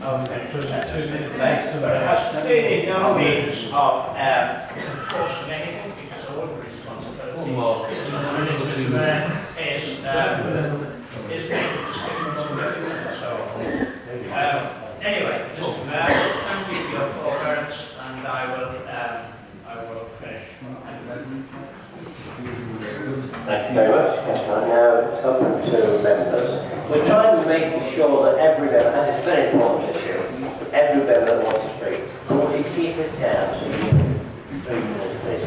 But it has clearly no means of enforcing anything because all the responsibility is making decisions and everything. So, anyway, Mr. Mayor, thank you for your forbearance, and I will finish. Thank you very much, Councillor. Now it's open to members. We're trying to make sure that every member, and it's a very important issue, every member wants to speak. So would you keep it down to 3 minutes, please?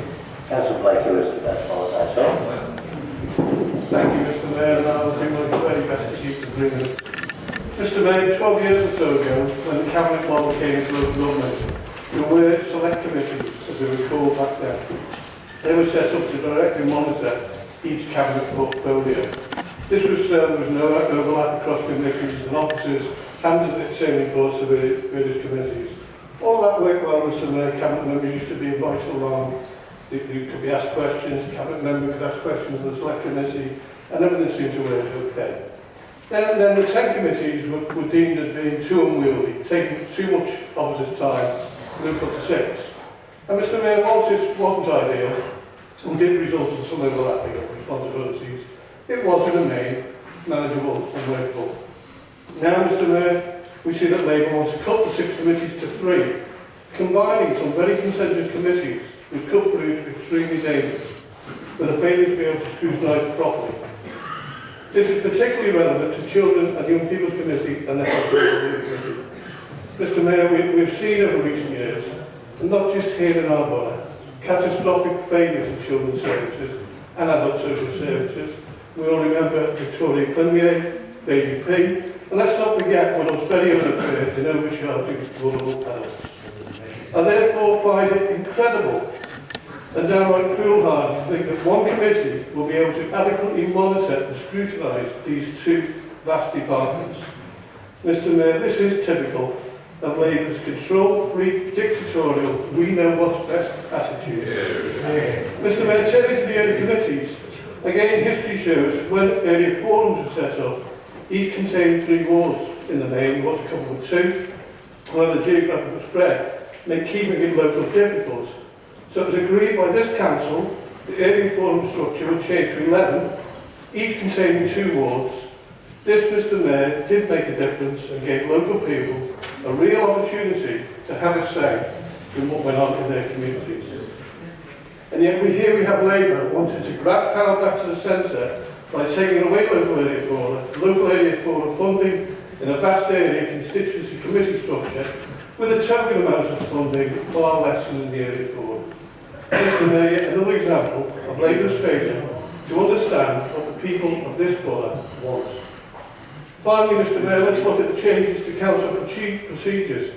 Councillor Blakeley was the best apologise for. Thank you, Mr. Mayor, and I'll do my very best to keep the agreement. Mr. Mayor, 12 years or so ago, when the Cabinet model came into local government, there were select committees, as they were called back then. They were set up to directly monitor each Cabinet portfolio. This was so there was no overlap across committees and officers handed the same reports to the various committees. All that worked well, Mr. Mayor. Cabinet members used to be invited along. You could be asked questions, Cabinet member could ask questions of the select committee, and everything seemed to work okay. Then the 10 committees were deemed as being too unwieldy, taking too much officers' time, and then put to 6. And Mr. Mayor, whilst this wasn't ideal, and did result in some overlapping of responsibilities, it was in the main manageable and workable. Now, Mr. Mayor, we see that Labour wants to cut the 6 committees to 3, combining some very contentious committees which could prove extremely dangerous, with a failure to be able to scrutinise properly. This is particularly relevant to Children and Young People's Committee and the Health and Committee. Mr. Mayor, we've seen over recent years, and not just here in our borough, catastrophic failures in children's services and adult social services. We all remember Victoria Cllr, Baby P, and let's not forget what was very unfair in overcharging vulnerable adults. I therefore find it incredible and downright foolhardy to think that one committee will be able to adequately monitor and scrutinise these 2 vast departments. Mr. Mayor, this is typical of Labour's control-freak, dictatorial, we know what's best attitude. Mr. Mayor, turning to the area committees, again history shows when area forums were set up, each contained 3 wards in the name, what's coupled with 2, while the geographical spread made keeping it local difficult. So it was agreed by this council the area forum structure would change to 11, each containing 2 wards. This, Mr. Mayor, did make a difference and gave local people a real opportunity to have a say in what went on in their communities. And yet we have Labour wanting to grab power back to the centre by taking away local area forum funding in a vast area constituency committee structure with a token amount of funding far less than the area forum. Mr. Mayor, another example of Labour's failure to understand what the people of this borough want. Finally, Mr. Mayor, let's look at the changes to council procedures.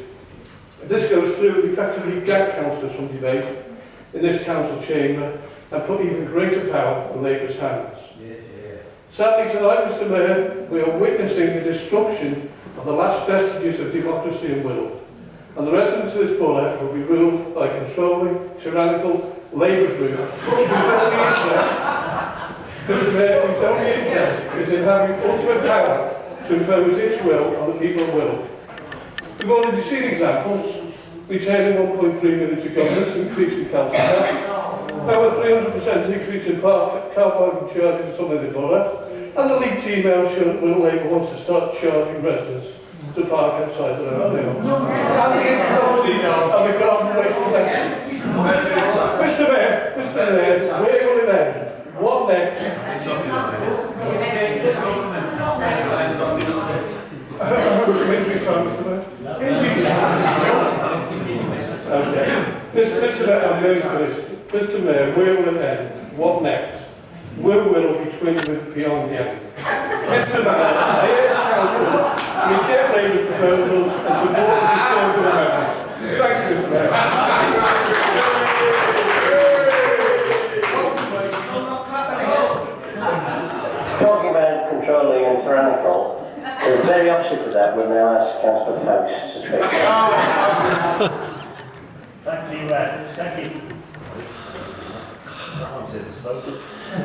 This goes through effectively gag councillors from debate in this council chamber and put even greater power in Labour's hands. Sadly tonight, Mr. Mayor, we are witnessing the destruction of the last vestiges of democracy in Wirral, and the residents of this borough will be ruled by controlling, tyrannical Labour group whose only interest is in having ultimate power to impose its will on the people of Wirral. We've already seen examples, retaining 1.3 million to government, increasing council tax, over 300% increase in car parking charges in some of the borough, and the leaked email showing that Wirral Labour wants to start charging residents to park outside their own homes. And the introduction of the garden waste collection. Mr. Mayor, where will it end? What next? Okay. Mr. Mayor, I'm going to this. Mr. Mayor, where will it end? What next? Will Wirral be twinned with beyond the end? Mr. Mayor, I urge Council to reject Labour's proposals and support the Conservative amendments. Thank you, Mr. Mayor. Talking about controlling and tyrannical, the very opposite to that will now ask Councillor Foulkes to speak. Thank you.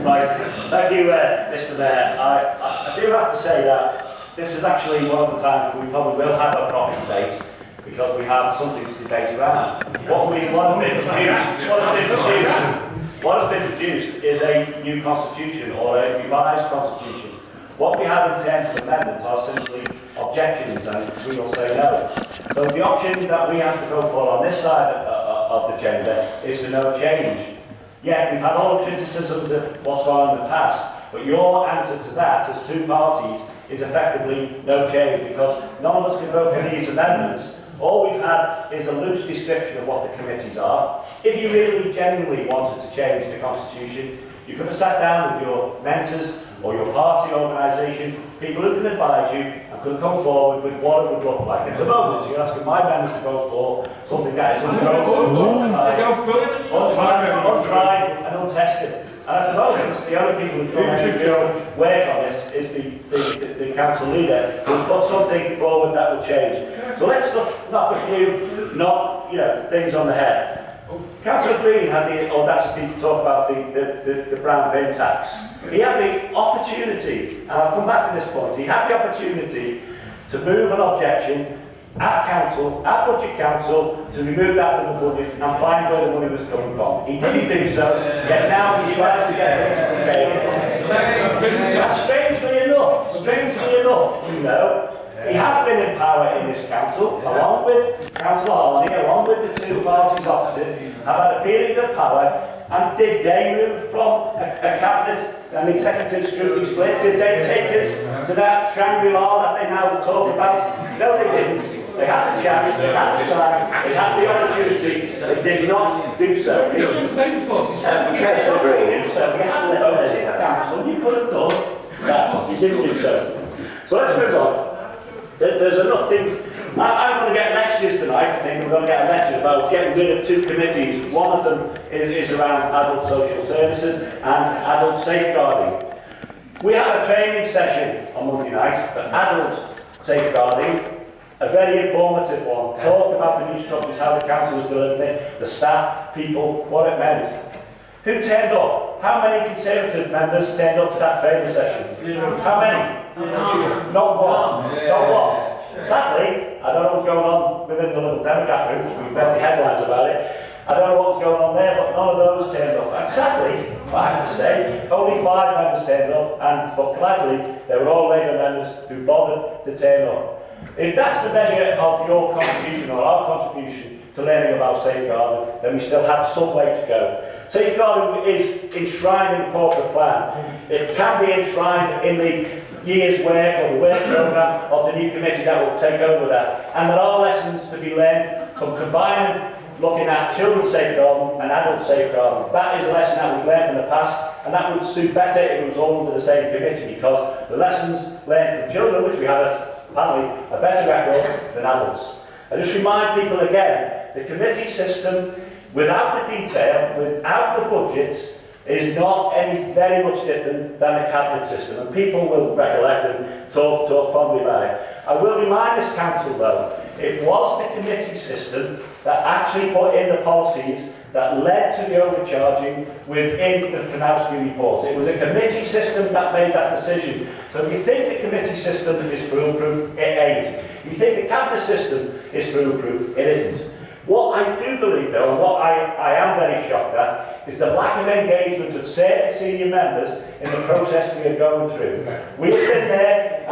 Right, thank you, Mr. Mayor. I do have to say that this is actually one of the times we probably will have a proper debate, because we have something to debate around. What has been produced is a new constitution or a revised constitution. What we have in terms of amendments are simply objections, and we will say no. So the option that we have to go for on this side of the chamber is to no change. Yeah, we've had all the criticisms of what's gone on in the past, but your answer to that as two parties is effectively no change, because none of us can vote for these amendments. All we've had is a loose description of what the committees are. If you really genuinely wanted to change the constitution, you could have sat down with your mentors or your party organisation, people who can advise you, and could come forward with what it would look like. At the moment, you're asking my members to vote for something that is untried and untested. And at the moment, the only people who've done any real work on this is the council leader, who's put something forward that will change. So let's knock a few things on the head. Councillor Green had the audacity to talk about the brown bin tax. He had the opportunity, and I'll come back to this point, he had the opportunity to move an objection at Budget Council, to remove that from the budget and find where the money was coming from. He didn't do so, yet now he tries to get it into the game. And strangely enough, he has been in power in this council, along with Councillor Hale, along with the two parties' officers, have had a period of power. And did they move from a cabinet and executive scrutiny split? Did they take us to that Shangri-La that they now talk about? No, they didn't. They had the chance, they had the time, they had the opportunity, they did not do so. We had the votes in the council, you could have done that, you didn't do so. So let's move on. There's enough things. I'm going to get lectures tonight. I think we're going to get a lecture about getting rid of two committees. One of them is around adult social services and adult safeguarding. We had a training session on Monday night for adult safeguarding, a very informative one. Talked about the new structures, how the council was delivering it, the staff, people, what it meant. Who turned up? How many Conservative members turned up to that training session? How many? Not one. Not one. Sadly, I don't know what's going on within the Liberal Democrat group. We've read the headlines about it. I don't know what's going on there, but none of those turned up. And sadly, I have to say, only 5 members turned up, but gladly, they were all Labour members who bothered to turn up. If that's the measure of your contribution or our contribution to learning about safeguarding, then we still have some way to go. Safeguarding is enshrined in the corporate plan. It can be enshrined in the year's work or the work programme of the new committee that will take over that. And there are lessons to be learned from combining looking at children's safeguarding and adult safeguarding. That is a lesson that we've learned from the past, and that would suit better if it was all under the same committee, because the lessons learned from children, which we have apparently a better record than adults. I just remind people again, the committee system, without the detail, without the budgets, is not any very much different than a cabinet system, and people will recollect and talk fondly about it. I will remind this council though, it was the committee system that actually put in the policies that led to the overcharging within the Kanowski report. It was a committee system that made that decision. So if you think the committee system is foolproof, it ain't. If you think the cabinet system is foolproof, it isn't. What I do believe though, and what I am very shocked at, is the lack of engagement of certain senior members in the process we are going through. We've been there,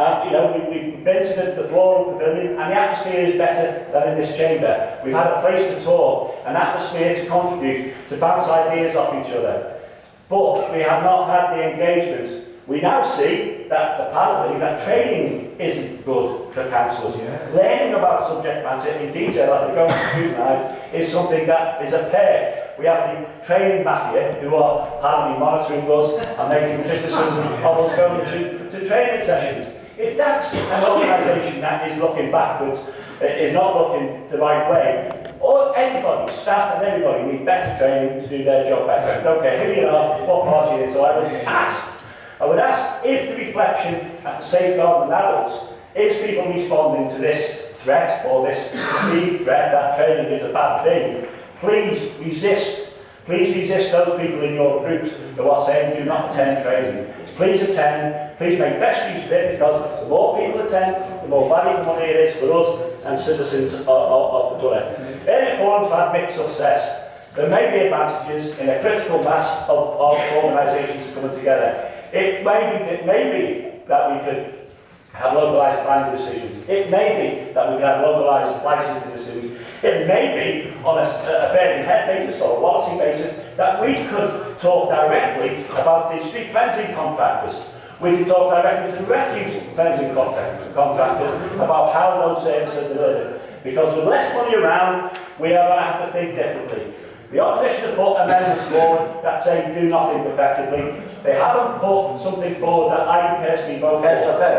we've been to the floor of the pavilion, and the atmosphere is better than in this chamber. We've had a place to talk, an atmosphere to contribute, to bounce ideas off each other. But we have not had the engagement. We now see that apparently that training isn't good for councillors. Learning about subject matter in detail that they're going to scrutinise is something that is a perk. We have the training mafia who are apparently monitoring us and making criticism of us going to training sessions. If that's an organisation that is looking backwards, is not looking the right way, or anybody, staff and everybody need better training to do their job better. I don't care who you are, what party it is, so I would ask if the reflection at the safeguarding adults is people responding to this threat or this perceived threat that training is a bad thing. Please resist. Please resist those people in your groups who are saying do not attend training. please attend, please make best use of it, because the more people attend, the more value for money it is for us and citizens of the borough. Area forums have had mixed success. There may be advantages in a critical mass of organisations coming together. It may be that we could have localised planning decisions. It may be that we could have localised licensing decisions. It may be on a Birmingham basis or a Wallasey basis that we could talk directly about the street cleansing contractors. We can talk directly to the refuse cleansing contractors about how those services are delivered. Because with less money around, we are going to have to think differently. The opposition have put amendments forward that say do nothing effectively. They haven't put something forward that I can personally vote for. I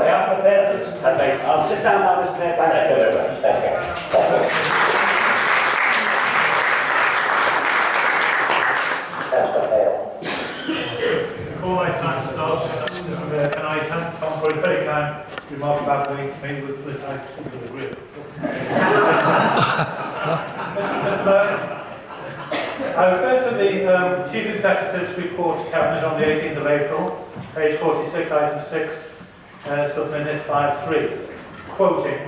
am prepared to some debate. I'll sit down now, Mr. Mayor. Thank you very much. Councillor Hale. Before I time starts, can I thank Tom for a very kind remark about the maybe with I completely agree. Mr. Mayor, I refer to the Chief Executive's report to Cabinet on the 18th of April, page 46, item 6, subminute 5.3, quoting,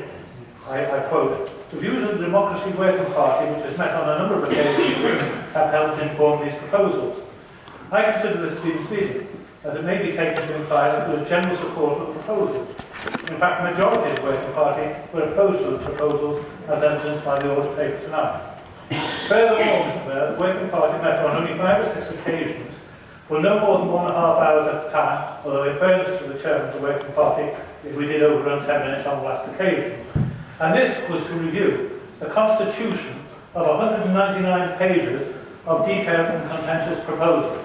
I quote, "The views of the Democracy Working Party, which has met on a number of occasions, have helped inform these proposals. I consider this to be misleading, as it may be taken to imply that there was general support for the proposals. In fact, the majority of the Working Party were opposed to the proposals, as evidenced by the order paper tonight. Furthermore, Mr. Mayor, the Working Party met on only 5 or 6 occasions, for no more than 1.5 hours at a time, although in fairness to the Chairman of the Working Party, we did overrun 10 minutes on the last occasion. And this was to review a constitution of 199 pages of detailed and contentious proposals.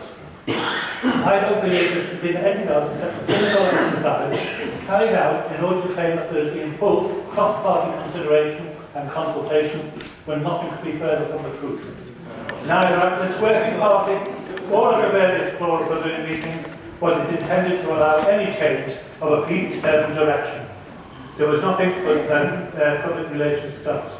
I don't believe this has been anything else except a cynical exercise carried out in order to claim that there has been full cross-party consideration and consultation when nothing could be further from the truth. Neither at this Working Party or at the various Cllr Pavilion meetings was it intended to allow any change of a predetermined direction. There was nothing but public relations stunts.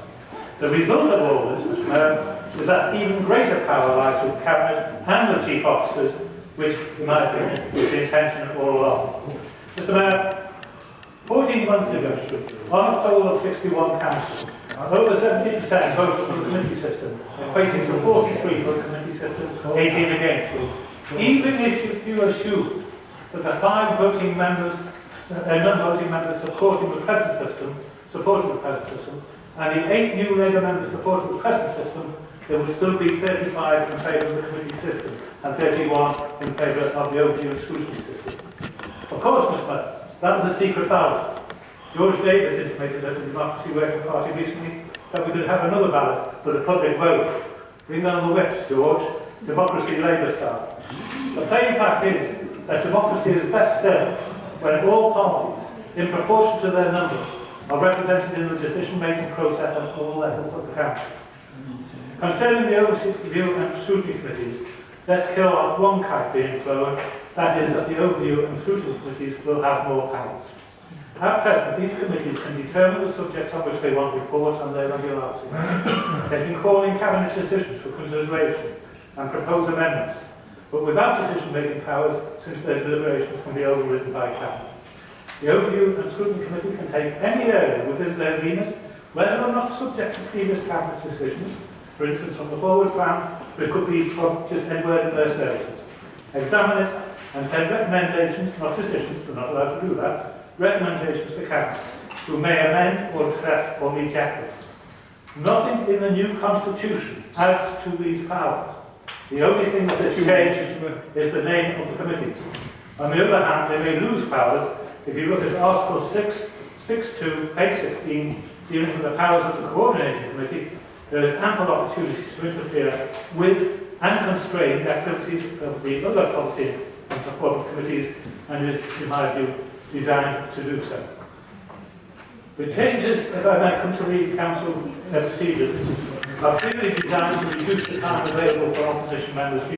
The result of all this, Mr. Mayor, is that even greater power lies with Cabinet and the Chief Officers, which, in my opinion, was the intention all along. Mr. Mayor, 14 months ago, on a poll of 61 councils, over 70% voted for the committee system, equating to 43 for the committee system, 18 against. Even if you assume that the 5 voting members, non-voting members supporting the present system, and the 8 new Labour members supporting the present system, there would still be 35 in favour of the committee system and 31 in favour of the overdue and scrutiny system. Of course, Mr. Mayor, that was a secret ballot. George Davis intimated at the Democracy Working Party recently that we could have another ballot for the public vote. Bring on the whips, George. Democracy Labour style. The plain fact is that democracy is best served when all parties, in proportion to their numbers, are represented in the decision-making process at all levels of the council. Concerning the overview and scrutiny committees, let's kill off one kite being flown, that is that the overview and scrutiny committees will have more powers. At present, these committees can determine the subjects on which they want reports and their regularity. They can call in Cabinet decisions for consideration and propose amendments, but without decision-making powers, since their deliberations can be overridden by Cabinet. The Overview and Scrutiny Committee can take any area within their remit, whether or not subject to previous Cabinet decisions. For instance, on the forward plan, it could be from just Edward and their services. Examine it and send recommendations, not decisions, they're not allowed to do that, recommendations to Cabinet, who may amend or accept or reject them. Nothing in the new Constitution adds to these powers. The only thing that has changed is the name of the committees. On the other hand, they may lose powers. If you look at Article 6.2, page 16, dealing with the powers of the Coordinating Committee, there is ample opportunity to interfere with and constrain the activities of the other policy and performance committees, and is, in my view, designed to do so. The changes, if I may come to the council procedures, are clearly designed to reduce the time available for opposition members